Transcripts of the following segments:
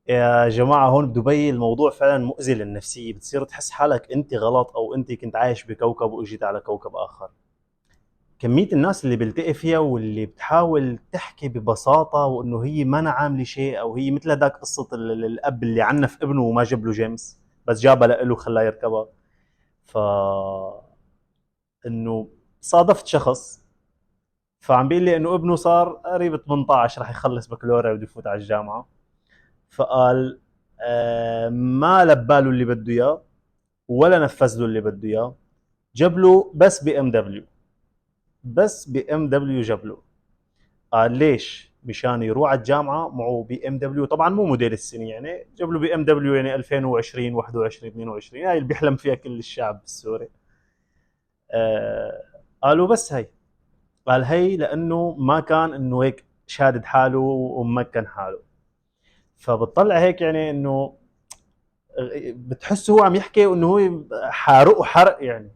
يا جماعة هون بدبي الموضوع فعلا مؤذي للنفسية، بتصير تحس حالك انت غلط او انت كنت عايش بكوكب واجيت على كوكب اخر. كمية الناس اللي بلتقي فيها واللي بتحاول تحكي ببساطة وانه هي ما عاملة شيء، او هي مثل هذاك قصة الاب اللي عنف ابنه وما جاب له جيمس، بس جابها له وخلاه يركبها. ف انه صادفت شخص فعم بيقول لي انه ابنه صار قريب 18 رح يخلص بكالوريا وبده يفوت على الجامعة. فقال ما لباله اللي بده اياه ولا نفذ له اللي بده اياه، جاب له بس بي ام دبليو، بس بي ام دبليو جاب له. قال ليش؟ مشان يروح على الجامعه معه بي ام دبليو، طبعا مو موديل السنه، يعني جاب له بي ام دبليو يعني 2020 21 22، هاي اللي بيحلم فيها كل الشعب السوري. آه قالوا بس هي، قال هي لانه ما كان انه هيك شادد حاله وممكن حاله. فبتطلع هيك يعني انه بتحسه هو عم يحكي انه هو حارقه حرق يعني.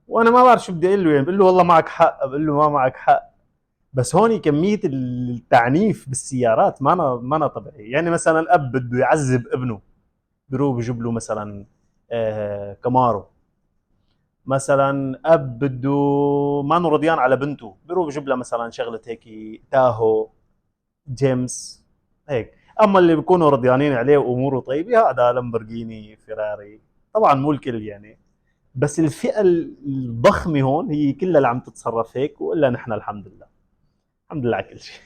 وانا ما بعرف شو بدي اقول له، يعني بقول له والله معك حق، بقول له ما معك حق. بس هون كميه التعنيف بالسيارات ما أنا طبيعي. يعني مثلا الاب بده يعذب ابنه، بيروح بجيب له مثلا كمارو. مثلا اب بده ما رضيان على بنته، بيروح بجيب لها مثلا شغله هيك، تاهو، جيمس، هيك. اما اللي بيكونوا رضيانين عليه واموره طيبه هذا لامبورجيني فيراري. طبعا مو الكل يعني، بس الفئه الضخمه هون هي كلها اللي عم تتصرف هيك، والا نحن الحمد لله، الحمد لله على كل شيء.